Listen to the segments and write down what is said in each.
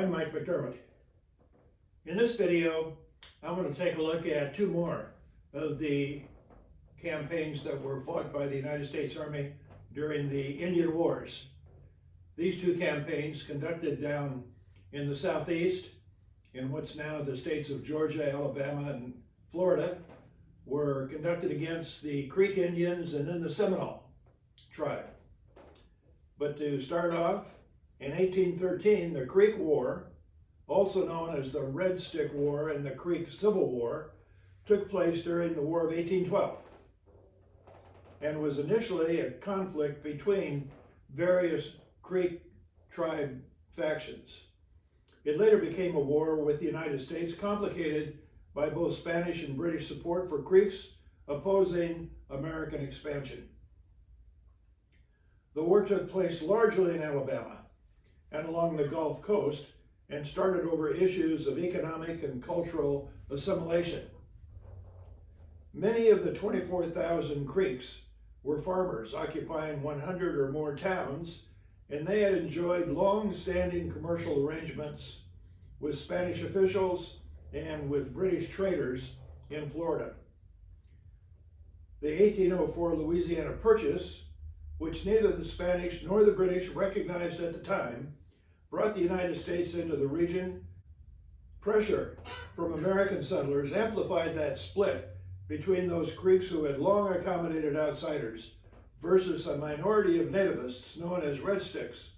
I'm Mike McDermott. In this video, I'm going to take a look at two more of the campaigns that were fought by the United States Army during the Indian Wars. These two campaigns, conducted down in the southeast, in what's now the states of Georgia, Alabama, and Florida, were conducted against the Creek Indians and then the Seminole tribe. But to start off, in 1813, the Creek War, also known as the Red Stick War and the Creek Civil War, took place during the War of 1812 and was initially a conflict between various Creek tribe factions. It later became a war with the United States, complicated by both Spanish and British support for Creeks opposing American expansion. The war took place largely in Alabama and along the Gulf Coast, and started over issues of economic and cultural assimilation. Many of the 24,000 Creeks were farmers occupying 100 or more towns, and they had enjoyed long-standing commercial arrangements with Spanish officials and with British traders in Florida. The 1804 Louisiana Purchase, which neither the Spanish nor the British recognized at the time, brought the United States into the region. Pressure from American settlers amplified that split between those Creeks who had long accommodated outsiders versus a minority of nativists known as Red Sticks,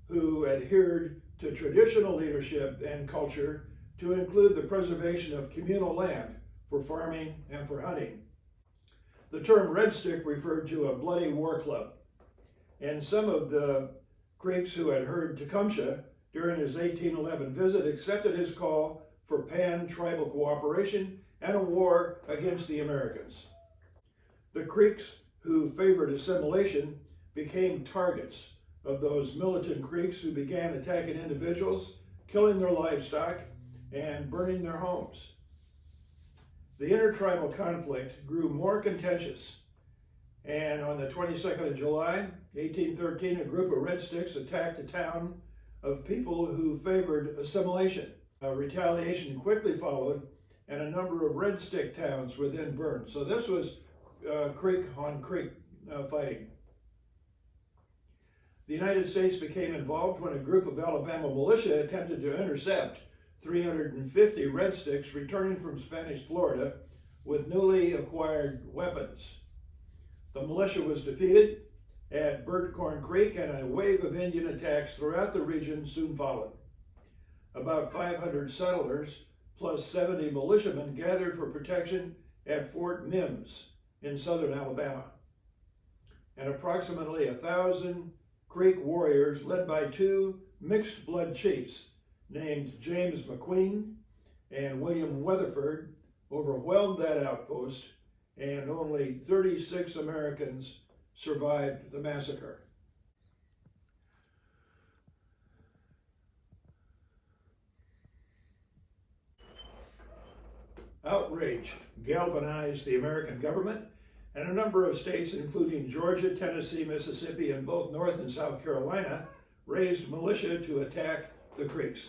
who adhered to traditional leadership and culture to include the preservation of communal land for farming and for hunting. The term Red Stick referred to a bloody war club, and some of the Creeks who had heard Tecumseh during his 1811 visit accepted his call for pan-tribal cooperation and a war against the Americans. The Creeks who favored assimilation became targets of those militant Creeks who began attacking individuals, killing their livestock, and burning their homes. The intertribal conflict grew more contentious, and on the 22nd of July, 1813, a group of Red Sticks attacked a town of people who favored assimilation. Retaliation quickly followed, and a number of Red Stick towns were then burned. So this was creek on creek fighting. The United States became involved when a group of Alabama militia attempted to intercept 350 Red Sticks returning from Spanish Florida with newly acquired weapons. The militia was defeated at Birdcorn Creek, and a wave of Indian attacks throughout the region soon followed. About 500 settlers plus 70 militiamen gathered for protection at Fort Mims in southern Alabama. And approximately 1,000 Creek warriors led by two mixed blood chiefs named James McQueen and William Weatherford overwhelmed that outpost, and only 36 Americans survived the massacre. Outrage galvanized the American government, and a number of states, including Georgia, Tennessee, Mississippi, and both North and South Carolina, raised militia to attack the Creeks.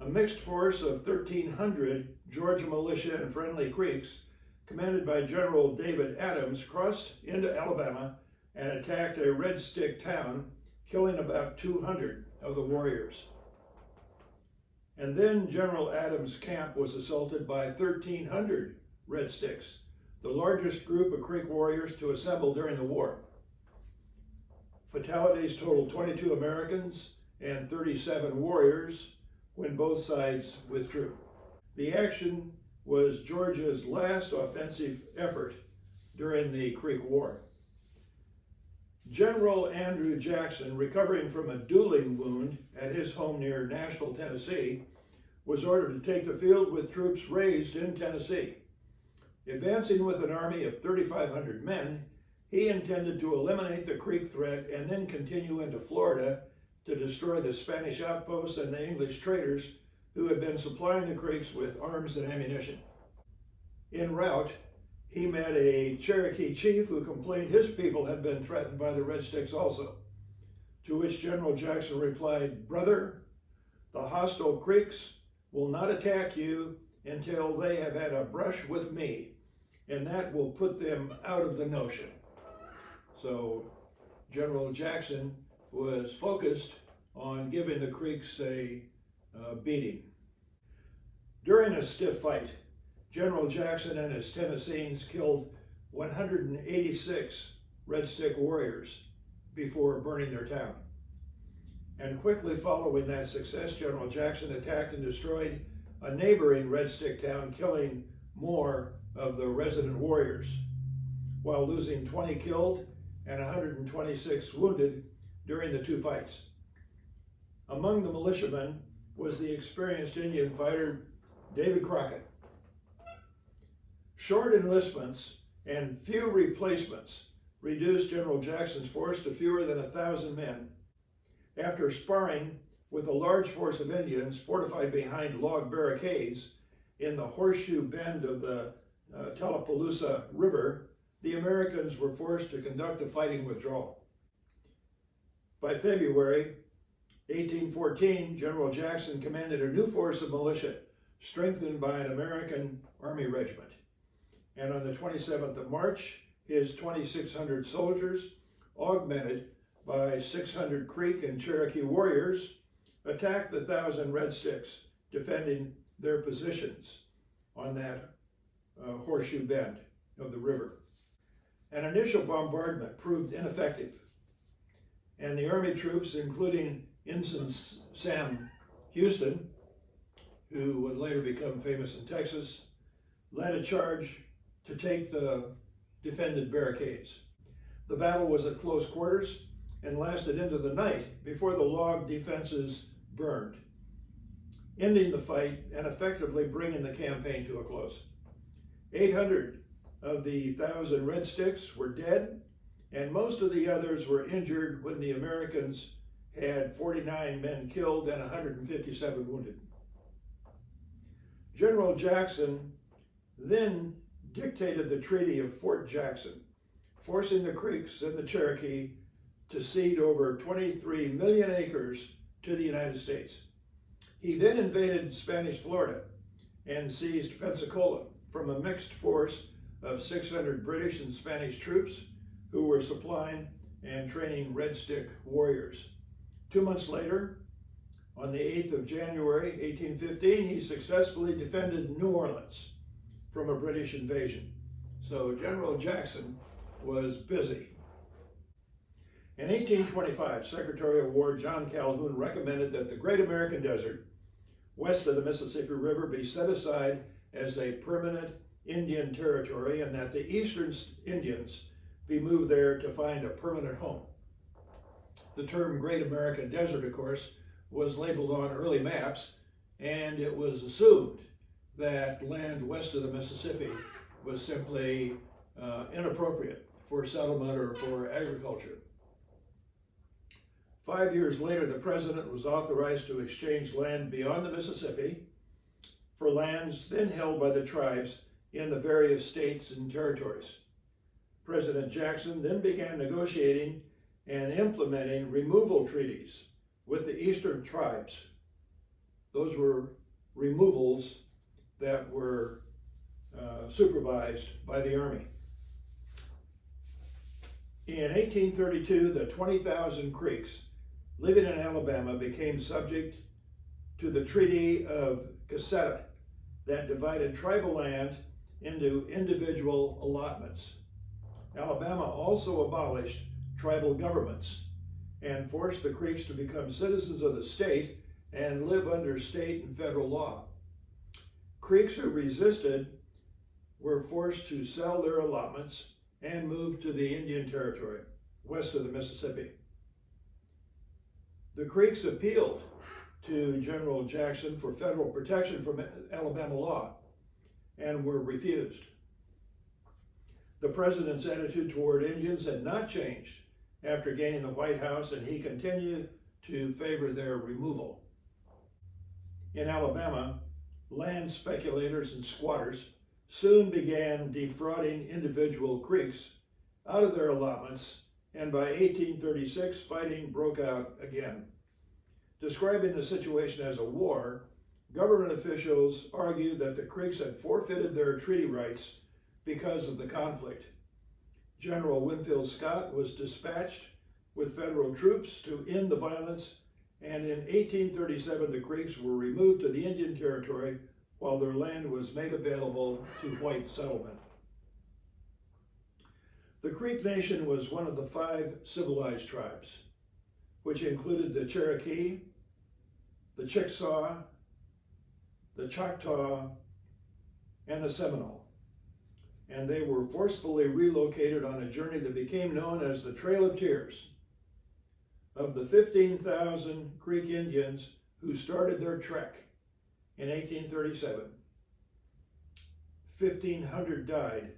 A mixed force of 1,300 Georgia militia and friendly Creeks, commanded by General David Adams, crossed into Alabama and attacked a Red Stick town, killing about 200 of the warriors. And then General Adams' camp was assaulted by 1,300 Red Sticks, the largest group of Creek warriors to assemble during the war. Fatalities totaled 22 Americans and 37 warriors when both sides withdrew. The action was Georgia's last offensive effort during the Creek War. General Andrew Jackson, recovering from a dueling wound at his home near Nashville, Tennessee, was ordered to take the field with troops raised in Tennessee. Advancing with an army of 3,500 men, he intended to eliminate the Creek threat and then continue into Florida to destroy the Spanish outposts and the English traders who had been supplying the Creeks with arms and ammunition. En route, he met a Cherokee chief who complained his people had been threatened by the Red Sticks also, to which General Jackson replied, "Brother, The hostile Creeks will not attack you until they have had a brush with me, and that will put them out of the notion. So General Jackson was focused on giving the Creeks a beating. During a stiff fight, General Jackson and his Tennesseans killed 186 Red Stick warriors before burning their town. And quickly following that success, General Jackson attacked and destroyed a neighboring Red Stick town, killing more of the resident warriors, while losing 20 killed and 126 wounded during the two fights. Among the militiamen was the experienced Indian fighter David Crockett. Short enlistments and few replacements reduced General Jackson's force to fewer than 1,000 men. After sparring with a large force of Indians fortified behind log barricades in the horseshoe bend of the Tallapoosa River, the Americans were forced to conduct a fighting withdrawal. By February 1814, General Jackson commanded a new force of militia, strengthened by an American Army regiment. And on the 27th of March, his 2,600 soldiers, augmented by 600 Creek and Cherokee warriors, attacked the 1,000 Red Sticks, defending their positions on that horseshoe bend of the river. An initial bombardment proved ineffective, and the Army troops, including Ensign Sam Houston, who would later become famous in Texas, led a charge to take the defended barricades. The battle was at close quarters and lasted into the night before the log defenses burned, ending the fight and effectively bringing the campaign to a close. 800 of the 1,000 Red Sticks were dead, and most of the others were injured when the Americans had 49 men killed and 157 wounded. General Jackson then dictated the Treaty of Fort Jackson, forcing the Creeks and the Cherokee to cede over 23 million acres to the United States. He then invaded Spanish Florida and seized Pensacola from a mixed force of 600 British and Spanish troops who were supplying and training Red Stick warriors. 2 months later, on the 8th of January, 1815, he successfully defended New Orleans from a British invasion. So General Jackson was busy. In 1825, Secretary of War John Calhoun recommended that the Great American Desert, west of the Mississippi River, be set aside as a permanent Indian territory and that the eastern Indians be moved there to find a permanent home. The term Great American Desert, of course, was labeled on early maps, and it was assumed that land west of the Mississippi was simply inappropriate for settlement or for agriculture. 5 years later, the president was authorized to exchange land beyond the Mississippi for lands then held by the tribes in the various states and territories. President Jackson then began negotiating and implementing removal treaties with the eastern tribes. Those were removals that were supervised by the Army. In 1832, the 20,000 Creeks living in Alabama became subject to the Treaty of Cassetta that divided tribal land into individual allotments. Alabama also abolished tribal governments and forced the Creeks to become citizens of the state and live under state and federal law. Creeks who resisted were forced to sell their allotments and move to the Indian Territory west of the Mississippi. The Creeks appealed to General Jackson for federal protection from Alabama law and were refused. The president's attitude toward Indians had not changed after gaining the White House, and he continued to favor their removal. In Alabama, land speculators and squatters soon began defrauding individual Creeks out of their allotments, and by 1836, fighting broke out again. Describing the situation as a war, government officials argued that the Creeks had forfeited their treaty rights because of the conflict. General Winfield Scott was dispatched with federal troops to end the violence, and in 1837 the Creeks were removed to the Indian Territory while their land was made available to white settlement. The Creek Nation was one of the 5 civilized tribes, which included the Cherokee, the Chickasaw, the Choctaw, and the Seminole. And they were forcefully relocated on a journey that became known as the Trail of Tears. Of the 15,000 Creek Indians who started their trek in 1837, 1,500 died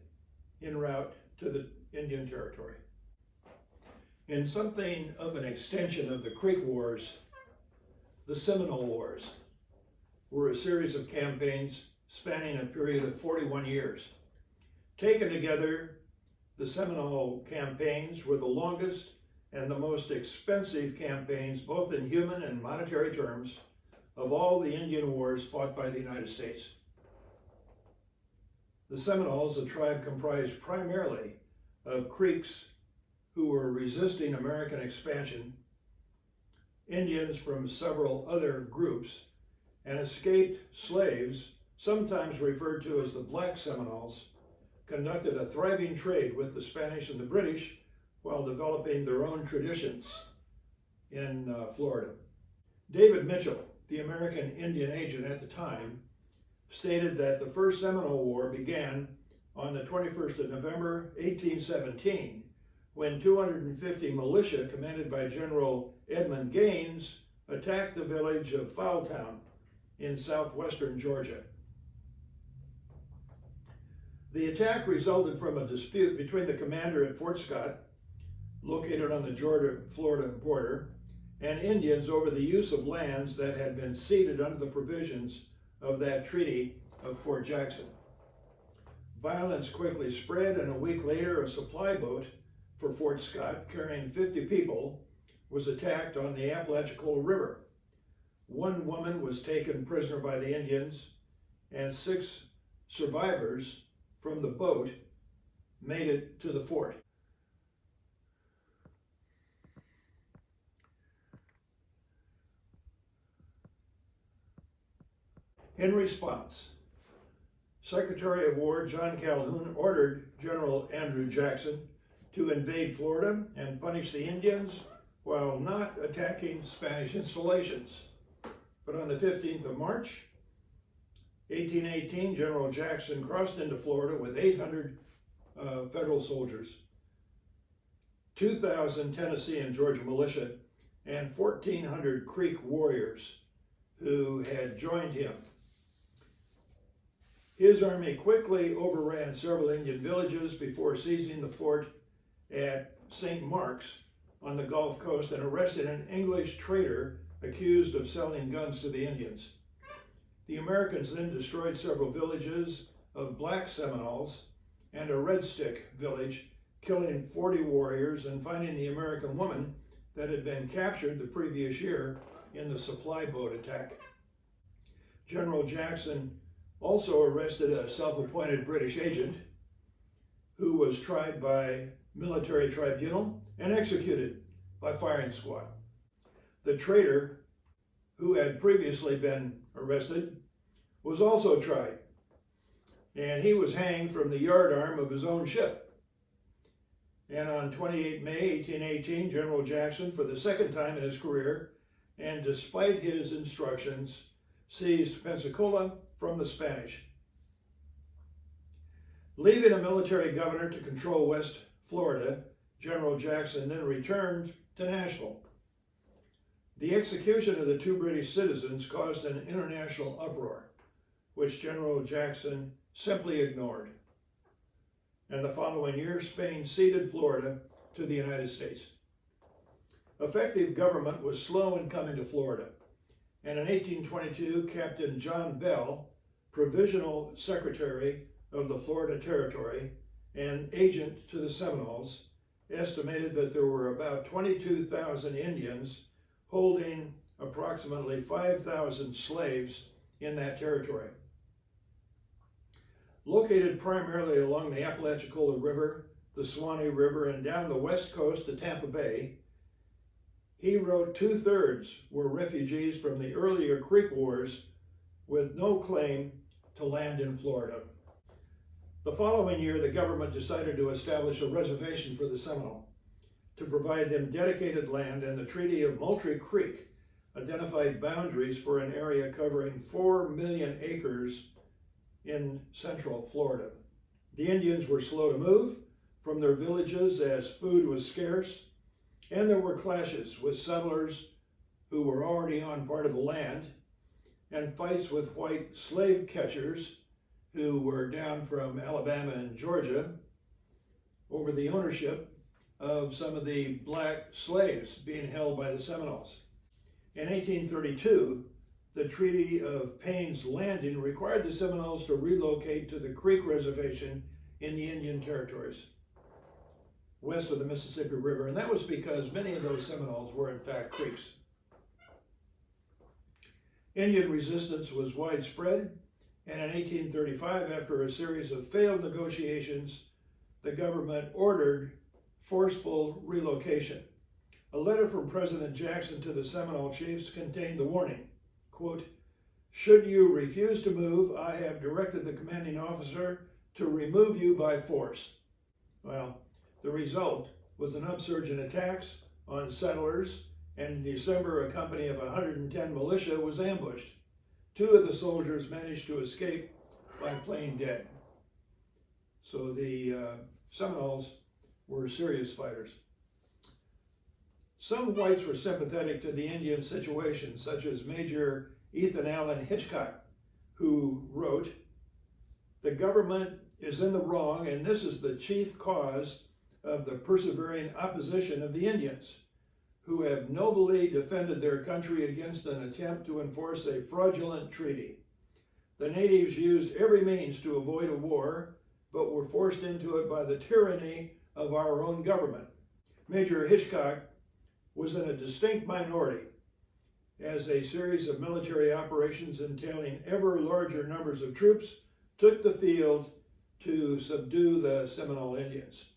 en route to the Indian Territory. In something of an extension of the Creek Wars, the Seminole Wars were a series of campaigns spanning a period of 41 years. Taken together, the Seminole campaigns were the longest and the most expensive campaigns, both in human and monetary terms, of all the Indian wars fought by the United States. The Seminoles, a tribe comprised primarily of Creeks who were resisting American expansion, Indians from several other groups, and escaped slaves, sometimes referred to as the Black Seminoles, conducted a thriving trade with the Spanish and the British while developing their own traditions in Florida. David Mitchell, the American Indian agent at the time, stated that the First Seminole War began on the 21st of November, 1817, when 250 militia, commanded by General Edmund Gaines, attacked the village of Foultown in southwestern Georgia. The attack resulted from a dispute between the commander at Fort Scott, located on the Georgia-Florida border, and Indians over the use of lands that had been ceded under the provisions of that Treaty of Fort Jackson. Violence quickly spread, and a week later, a supply boat for Fort Scott carrying 50 people was attacked on the Apalachicola River. One woman was taken prisoner by the Indians, and 6 survivors from the boat made it to the fort. In response, Secretary of War John Calhoun ordered General Andrew Jackson to invade Florida and punish the Indians while not attacking Spanish installations. But on the 15th of March, 1818, General Jackson crossed into Florida with 800 federal soldiers, 2,000 Tennessee and Georgia militia, and 1,400 Creek warriors who had joined him. His army quickly overran several Indian villages before seizing the fort at St. Mark's on the Gulf Coast and arrested an English trader accused of selling guns to the Indians. The Americans then destroyed several villages of Black Seminoles and a Red Stick village, killing 40 warriors and finding the American woman that had been captured the previous year in the supply boat attack. General Jackson also arrested a self-appointed British agent who was tried by military tribunal and executed by firing squad. The traitor, who had previously been arrested, was also tried, and he was hanged from the yardarm of his own ship. And on 28 May 1818, General Jackson, for the second time in his career, and despite his instructions, seized Pensacola from the Spanish. Leaving a military governor to control West Florida, General Jackson then returned to Nashville. The execution of the 2 British citizens caused an international uproar, which General Jackson simply ignored. And the following year, Spain ceded Florida to the United States. Effective government was slow in coming to Florida, and in 1822, Captain John Bell, Provisional Secretary of the Florida Territory and agent to the Seminoles, estimated that there were about 22,000 Indians holding approximately 5,000 slaves in that territory. Located primarily along the Apalachicola River, the Suwannee River, and down the west coast to Tampa Bay, he wrote 2/3 were refugees from the earlier Creek Wars with no claim to land in Florida. The following year, the government decided to establish a reservation for the Seminole to provide them dedicated land, and the Treaty of Moultrie Creek identified boundaries for an area covering 4 million acres in central Florida. The Indians were slow to move from their villages as food was scarce, and there were clashes with settlers who were already on part of the land, and fights with white slave catchers who were down from Alabama and Georgia over the ownership of some of the black slaves being held by the Seminoles. In 1832, the Treaty of Payne's Landing required the Seminoles to relocate to the Creek Reservation in the Indian Territories, west of the Mississippi River, and that was because many of those Seminoles were in fact Creeks. Indian resistance was widespread, and in 1835, after a series of failed negotiations, the government ordered forceful relocation. A letter from President Jackson to the Seminole chiefs contained the warning, quote, "Should you refuse to move, I have directed the commanding officer to remove you by force." Well, the result was an upsurge in attacks on settlers, and in December, a company of 110 militia was ambushed. 2 of the soldiers managed to escape by playing dead. So the Seminoles were serious fighters. Some whites were sympathetic to the Indian situation, such as Major Ethan Allen Hitchcock, who wrote, "The government is in the wrong, and this is the chief cause of the persevering opposition of the Indians, who have nobly defended their country against an attempt to enforce a fraudulent treaty. The natives used every means to avoid a war, but were forced into it by the tyranny of our own government." Major Hitchcock was in a distinct minority, as a series of military operations entailing ever larger numbers of troops took the field to subdue the Seminole Indians.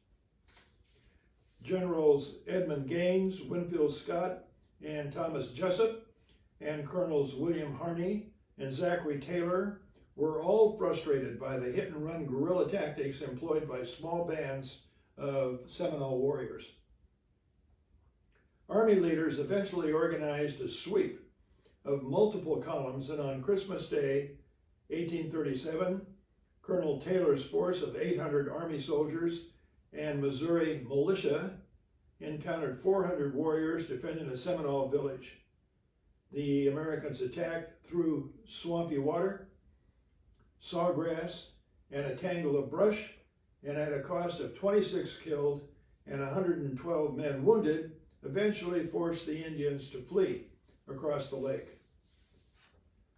Generals Edmund Gaines, Winfield Scott, and Thomas Jessup, and Colonels William Harney and Zachary Taylor were all frustrated by the hit-and-run guerrilla tactics employed by small bands of Seminole warriors. Army leaders eventually organized a sweep of multiple columns, and on Christmas Day, 1837, Colonel Taylor's force of 800 Army soldiers and Missouri militia encountered 400 warriors defending a Seminole village. The Americans attacked through swampy water, sawgrass, and a tangle of brush, and at a cost of 26 killed and 112 men wounded, eventually forced the Indians to flee across the lake.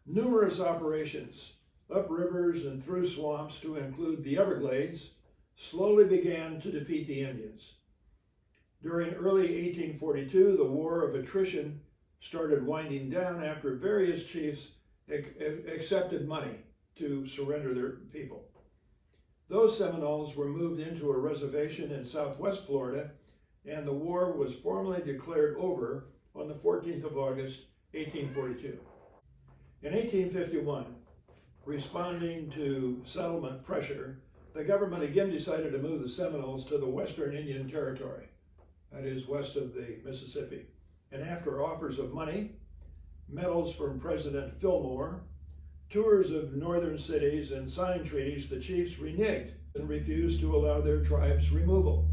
Numerous operations up rivers and through swamps, to include the Everglades, slowly began to defeat the Indians. During early 1842, the War of Attrition started winding down after various chiefs accepted money to surrender their people. Those Seminoles were moved into a reservation in southwest Florida, and the war was formally declared over on the 14th of August, 1842. In 1851, responding to settlement pressure, the government again decided to move the Seminoles to the Western Indian Territory, that is west of the Mississippi. And after offers of money, medals from President Fillmore, tours of northern cities, and signed treaties, the chiefs reneged and refused to allow their tribes removal.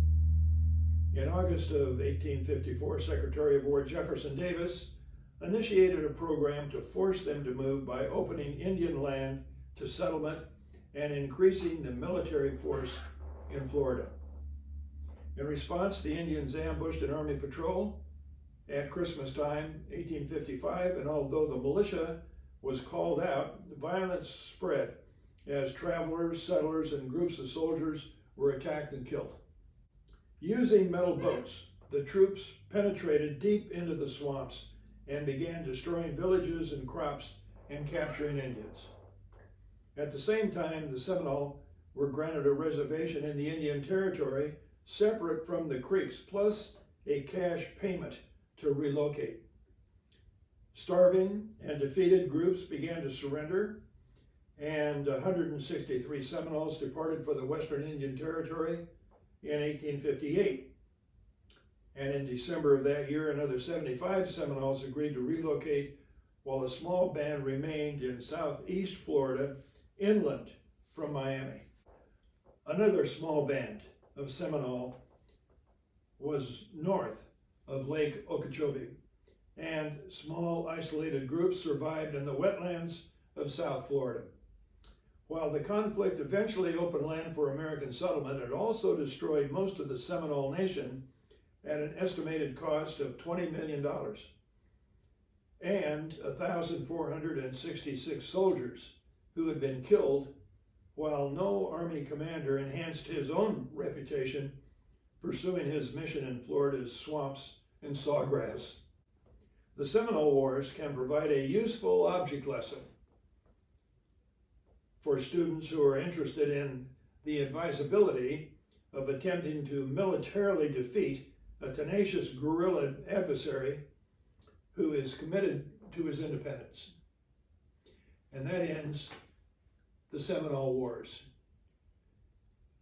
In August of 1854, Secretary of War Jefferson Davis initiated a program to force them to move by opening Indian land to settlement and increasing the military force in Florida. In response, the Indians ambushed an army patrol at Christmas time, 1855, and although the militia was called out, violence spread as travelers, settlers, and groups of soldiers were attacked and killed. Using metal boats, the troops penetrated deep into the swamps and began destroying villages and crops and capturing Indians. At the same time, the Seminole were granted a reservation in the Indian Territory separate from the Creeks, plus a cash payment to relocate. Starving and defeated groups began to surrender, and 163 Seminoles departed for the Western Indian Territory in 1858. And in December of that year, another 75 Seminoles agreed to relocate, while a small band remained in southeast Florida, inland from Miami. Another small band of Seminole was north of Lake Okeechobee, and small isolated groups survived in the wetlands of South Florida. While the conflict eventually opened land for American settlement, it also destroyed most of the Seminole Nation at an estimated cost of $20 million and 1,466 soldiers who had been killed, while no Army commander enhanced his own reputation pursuing his mission in Florida's swamps and sawgrass. The Seminole Wars can provide a useful object lesson for students who are interested in the advisability of attempting to militarily defeat a tenacious guerrilla adversary who is committed to his independence. And that ends the Seminole Wars.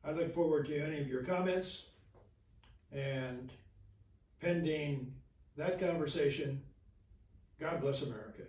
I look forward to any of your comments, and pending that conversation, God bless America.